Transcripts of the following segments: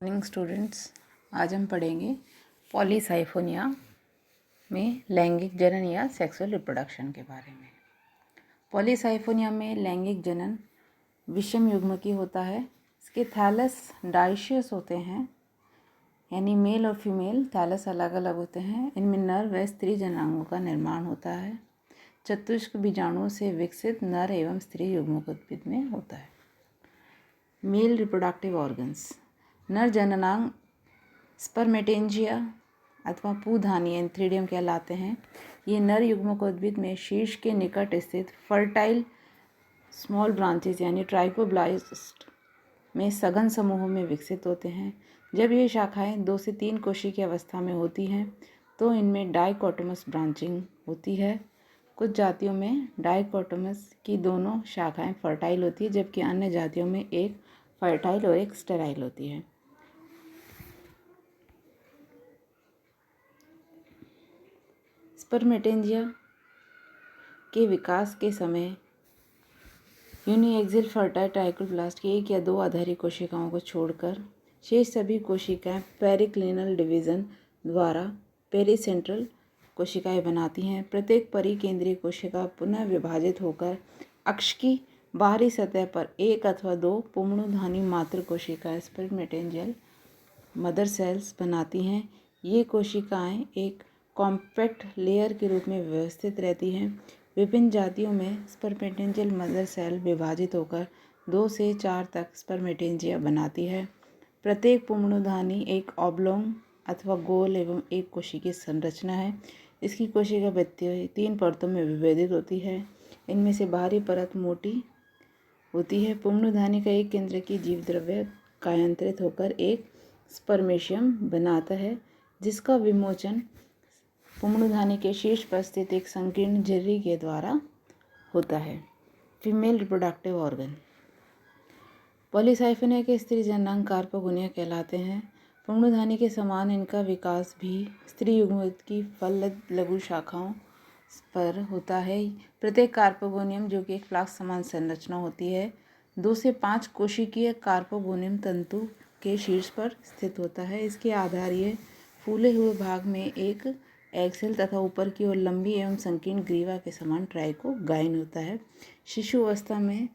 Morning students, आज हम पढ़ेंगे पॉलीसाइफोनिया में लैंगिक जनन या सेक्सुअल रिप्रोडक्शन के बारे में। पॉलीसाइफोनिया में लैंगिक जनन विषम युग्मकी होता है। इसके थैलस डाइशियस होते हैं, यानी मेल और फीमेल थैलस अलग अलग होते हैं। इनमें नर व स्त्री जनांगों का निर्माण होता है। चतुष्क बीजाणुओं से विकसित नर एवं स्त्री युग्मक उद्भिद में होता है। मेल रिप्रोडक्टिव ऑर्गन्स, नर जननांग स्पर्मेटेंजिया अथवा पूधानी एंथ्रीडियम कहलाते हैं। ये नर युग्मक उद्भिद में शीर्ष के निकट स्थित फर्टाइल स्मॉल ब्रांचेस यानी ट्राइकोब्लास्ट में सघन समूहों में विकसित होते हैं। जब ये शाखाएं 2 से 3 कोशिकीय की अवस्था में होती हैं तो इनमें डाइकोटोमस ब्रांचिंग होती है। कुछ जातियों में डाइकोटोमस की दोनों शाखाएं फर्टाइल होती है, जबकि अन्य जातियों में एक फर्टाइल और एक स्टेराइल होती है। स्पर्मेटेंजिया के विकास के समय यूनिएक्सियल फर्टाइल ट्राइकोब्लास्ट की 1 या 2 आधारी कोशिकाओं को छोड़कर शेष सभी कोशिकाएं पेरिक्लिनल डिवीजन द्वारा पेरीसेंट्रल कोशिकाएं बनाती हैं। प्रत्येक परिकेंद्रीय कोशिका पुनः विभाजित होकर अक्ष की बाहरी सतह पर 1 अथवा 2 पुंगनुधानी मातृ कोशिकाएं स्पर्मेटेंजियल मदर सेल्स बनाती हैं। ये कोशिकाएं एक कॉम्पैक्ट लेयर के रूप में व्यवस्थित रहती हैं। विभिन्न जातियों में स्पर्मेटेंजियल मदर सेल विभाजित होकर 2 से 4 तक स्पर्मेटेंजिया बनाती है। प्रत्येक पुंगनुधानी एक ऑब्लोंग अथवा गोल एवं एक कोशिकीय संरचना है। इसकी कोशिका भित्ति 3 परतों में विभेदित होती है। इनमें से बाहरी परत मोटी होती है। पुंगनुधानी का एक केंद्र की जीवद्रव्य कायांतरित होकर एक स्पर्मेशियम बनाता है, जिसका विमोचन पुंगनुधानी के शीर्ष पर स्थित एक संकीर्ण झिर्री के द्वारा होता है। फीमेल रिप्रोडक्टिव ऑर्गन, पॉलीसाइफोनिया के स्त्री जननांग कार्पोगोनिया कहलाते हैं। पुंगनुधानी के समान इनका विकास भी स्त्री युग्मक की फल लघु शाखाओं पर होता है। प्रत्येक कार्पोगोनियम, जो कि एक फ्लास्क समान संरचना होती है, 2 से 5 कोशिकीय कार्पोगोनियम तंतु के शीर्ष पर स्थित होता है। इसके आधारीय फूले हुए भाग में एक एक्सेल तथा ऊपर की ओर लंबी एवं संकीर्ण ग्रीवा के समान ट्राइकोगाइन होता है। शिशु अवस्था में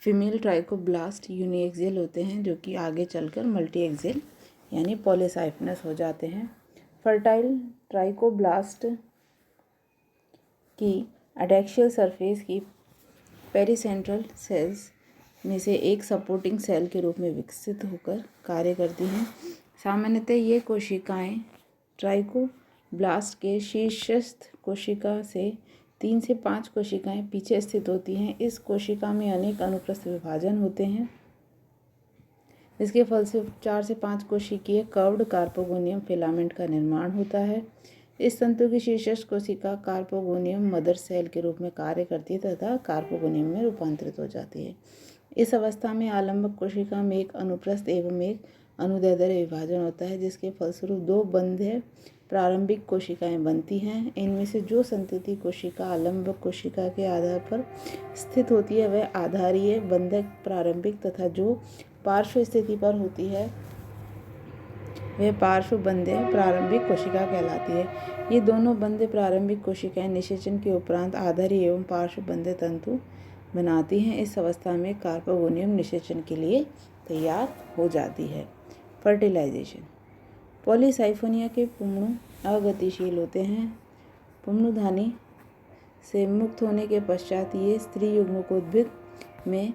फीमेल ट्राइकोब्लास्ट यूनिएक्सियल होते हैं, जो कि आगे चलकर मल्टी एक्सियल यानी पॉलीसाइफोनस हो जाते हैं। फर्टाइल ट्राइकोब्लास्ट की एडैक्सियल सरफेस की पेरीसेंट्रल सेल्स में से एक सपोर्टिंग सेल के रूप में विकसित होकर कार्य करती हैं। सामान्यतः ये कोशिकाएं ट्राइकोब्लास्ट के शीर्षस्थ कोशिका से 3 से 5 कोशिकाएं पीछे स्थित होती हैं। इस कोशिका में अनेक अनुप्रस्थ विभाजन होते हैं। इसके फलस्वरूप 4 से 5 कोशिकीय कर्व्ड कार्पोगोनियम फिलामेंट का निर्माण होता है। इस तंतु की शीर्षस्थ कोशिका कार्पोगोनियम मदर सेल के रूप में कार्य करती है तथा कार्पोगोनियम में रूपांतरित हो जाती है। इस अवस्था में आलंबक कोशिका में एक अनुप्रस्थ एवं एक अनुदैर्ध्य विभाजन होता है, जिसके फलस्वरूप 2 बंध्य प्रारंभिक कोशिकाएं बनती हैं। इनमें से जो संतति कोशिका आलंबक कोशिका के आधार पर स्थित होती है वह आधारीय बंधक प्रारंभिक तथा जो पार्श्व स्थिति पर होती है वह पार्श्व बंध्य प्रारंभिक कोशिका कहलाती है। ये दोनों बंध्य प्रारंभिक कोशिकाएं निषेचन के उपरांत आधारी एवं पार्श्व बंध्य तंतु बनाती हैं। इस अवस्था में कार्पोगोनियम निषेचन के लिए तैयार हो जाती है। फर्टिलाइजेशन, पॉलीसाइफोनिया के पुंगनु अगतिशील होते हैं। पुंगनुधानी से मुक्त होने के पश्चात ये स्त्री युग्मकोद्भिद में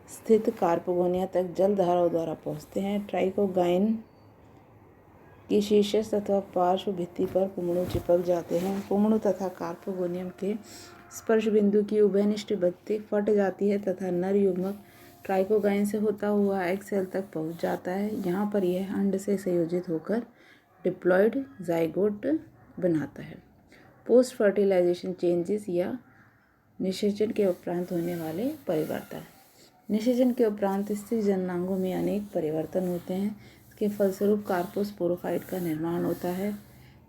स्थित कार्पोगोनिया तक जल धाराओं द्वारा पहुँचते हैं। ट्राइकोगाइन की शीर्षस्थ अथवा पार्श्व भित्ति पर पुंगनु चिपक जाते हैं। पुंगनु तथा कार्पोगोनियम के स्पर्श बिंदु की उभयनिष्ठ भित्ति फट जाती है तथा नर युग्मक ट्राइकोगाइन से होता हुआ एक्सेल तक पहुंच जाता है। यहाँ पर यह अंड से संयोजित होकर डिप्लॉयड जाइगोट बनाता है। पोस्ट फर्टिलाइजेशन चेंजेस या निषेचन के उपरांत होने वाले परिवर्तन, निषेचन के उपरांत स्त्री जननांगों में अनेक परिवर्तन होते हैं। इसके फलस्वरूप कार्पोस्पोरोफाइट का निर्माण होता है।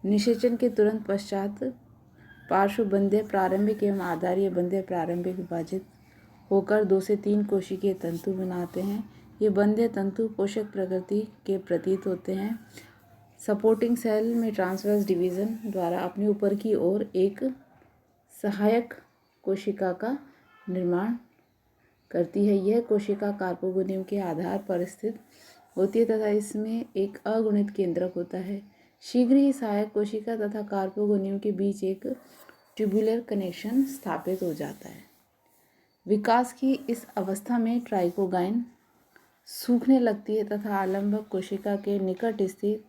निषेचन के तुरंत पश्चात पार्श्व बंध्य प्रारंभिक एवं आधारीय बंध्य प्रारंभिक विभाजित होकर 2 से 3 कोशिकीय तंतु बनाते हैं। ये बंध्य तंतु पोषक प्रकृति के प्रतीत होते हैं। सपोर्टिंग सेल में ट्रांसवर्स डिवीजन द्वारा अपने ऊपर की ओर एक सहायक कोशिका का निर्माण करती है। यह कोशिका कार्पोगोनियम के आधार पर स्थित होती है तथा इसमें एक अगुणित केंद्रक होता है। शीघ्र ही सहायक कोशिका तथा कार्पोगोनियम के बीच एक ट्यूबुलर कनेक्शन स्थापित हो जाता है। विकास की इस अवस्था में ट्राइकोगाइन सूखने लगती है तथा आलंबक कोशिका के निकट स्थित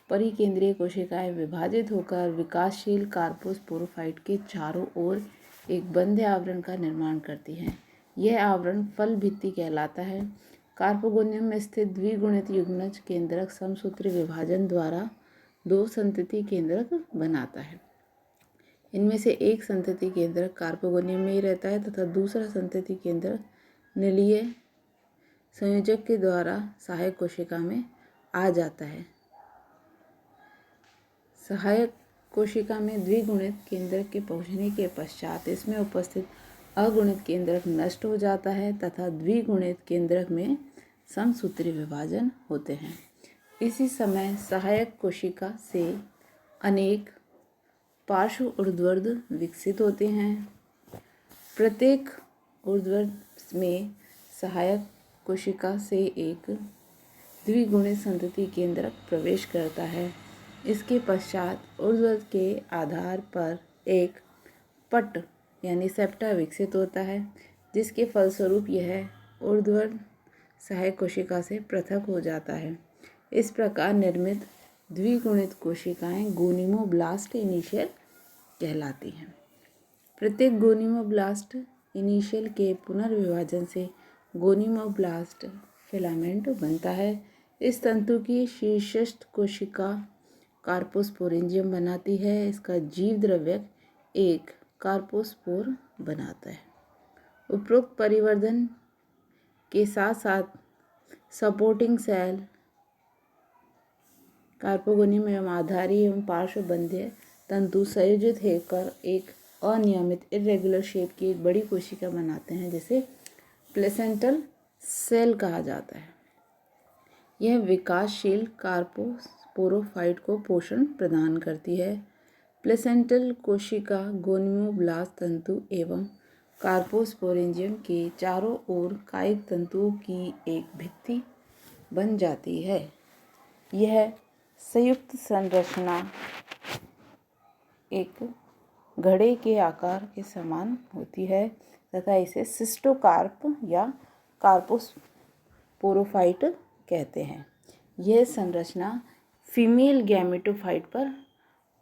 परिकेंद्रीय कोशिकाएं विभाजित होकर विकासशील कार्पोस्पोरोफाइट के चारों ओर एक बंध्य आवरण का निर्माण करती हैं। यह आवरण फल भित्ति कहलाता है। कार्पोगोनियम में स्थित द्विगुणित युग्मज केंद्रक समसूत्री विभाजन द्वारा दो संतति केंद्रक बनाता है। इनमें से एक संतति केंद्रक कार्पोगोनियम में ही रहता है तथा दूसरा संतति केंद्रक नीलीय संयोजक के द्वारा सहायक कोशिका में आ जाता है। सहायक कोशिका में द्विगुणित केंद्रक के पहुंचने के पश्चात इसमें उपस्थित अगुणित केंद्रक नष्ट हो जाता है तथा द्विगुणित केंद्रक में समसूत्री विभाजन होते हैं। इसी समय सहायक कोशिका से अनेक पार्श्व ऊर्ध्वद विकसित होते हैं। प्रत्येक ऊर्ध्वद में सहायक कोशिका से एक द्विगुणित संतति केंद्रक प्रवेश करता है। इसके पश्चात ऊर्ध्वद के आधार पर एक पट यानी सेप्टा विकसित होता है, जिसके फलस्वरूप यह ऊर्ध्वद सहायक कोशिका से पृथक हो जाता है। इस प्रकार निर्मित द्विगुणित कोशिकाएं गोनिमोब्लास्ट इनिशियल कहलाती हैं। प्रत्येक गोनिमोब्लास्ट इनिशियल के पुनर्विभाजन से गोनिमोब्लास्ट फिलामेंट बनता है। इस तंतु की शीर्षस्थ कोशिका कार्पोस्पोरेंजियम बनाती है। इसका जीव द्रव्यक एक कार्पोस्पोर बनाता है। उपरोक्त परिवर्धन के साथ साथ सपोर्टिंग सेल कार्पोगोनियम एवं आधारी एवं पार्श्वबंध्य तंतु संयोजित होकर एक अनियमित इरेगुलर शेप की एक बड़ी कोशिका बनाते हैं, जिसे प्लेसेंटल सेल कहा जाता है। यह विकासशील कार्पोस्पोरोफाइट को पोषण प्रदान करती है। प्लेसेंटल कोशिका गोनिमोब्लास्ट तंतु एवं कार्पोस्पोरेंजियम के चारों ओर कायिक तंतुओं की एक भित्ति बन जाती है। यह संयुक्त संरचना एक घड़े के आकार के समान होती है तथा इसे सिस्टोकार्प या कार्पोस्पोरोफाइट कहते हैं। यह संरचना फीमेल गैमेटोफाइट पर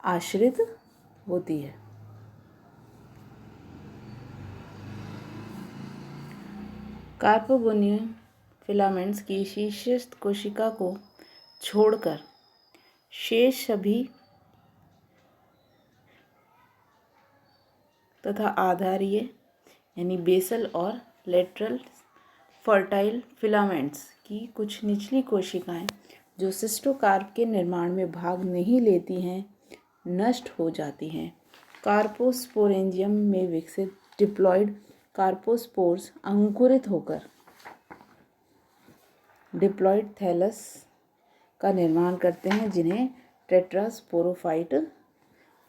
आश्रित होती है। कार्पोगोनियम फिलामेंट्स की शीर्षस्थ कोशिका को छोड़कर शेष सभी तथा आधारीय यानी बेसल और लेटरल फर्टाइल फिलामेंट्स की कुछ निचली कोशिकाएं जो सिस्टोकार्प के निर्माण में भाग नहीं लेती हैं, नष्ट हो जाती हैं। कार्पोस्पोरेंजियम में विकसित डिप्लॉइड कार्पोस्पोर्स अंकुरित होकर डिप्लॉइड थैलस का निर्माण करते हैं, जिन्हें टेट्रास्पोरोफाइट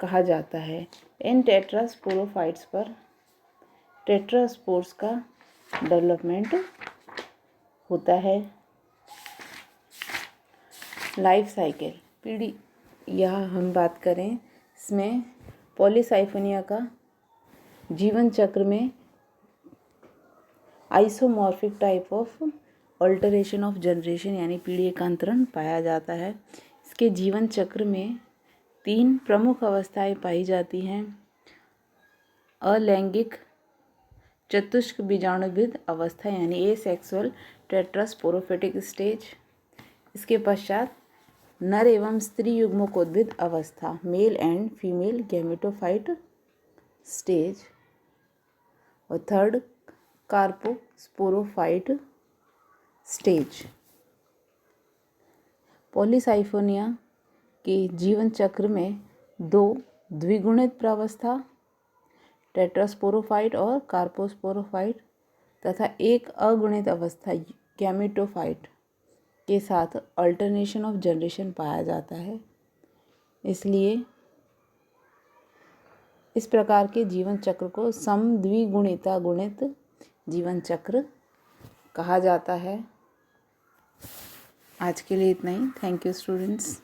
कहा जाता है। इन टेट्रास्पोरोफाइट्स पर टेट्रास्पोर्स का डेवलपमेंट होता है। लाइफ साइकिल पीढ़ी यहाँ हम बात करें, इसमें पॉलीसाइफोनिया का जीवन चक्र में isomorphic type of alteration of generation यानी पीढ़ी एकांतरण पाया जाता है। इसके जीवन चक्र में 3 प्रमुख अवस्थाएं पाई जाती हैं। अलैंगिक चतुष्क बीजाणुविद अवस्था यानी एसेक्सुअल टेट्रास्पोरोफिटिक स्टेज। इसके पश्चात नर एवं स्त्री युग्मकोद्भिद अवस्था male and female gametophyte stage. और थर्ड कार्पोस्पोरोफाइट स्टेज। पॉलीसाइफोनिया के जीवन चक्र में 2 द्विगुणित प्रावस्था टेट्रास्पोरोफाइट और कार्पोस्पोरोफाइट तथा एक अगुणित अवस्था गैमेटोफाइट के साथ अल्टरनेशन ऑफ जनरेशन पाया जाता है। इसलिए इस प्रकार के जीवन चक्र को समद्विगुणिता गुणित जीवन चक्र कहा जाता है। आज के लिए इतना ही। Thank you students.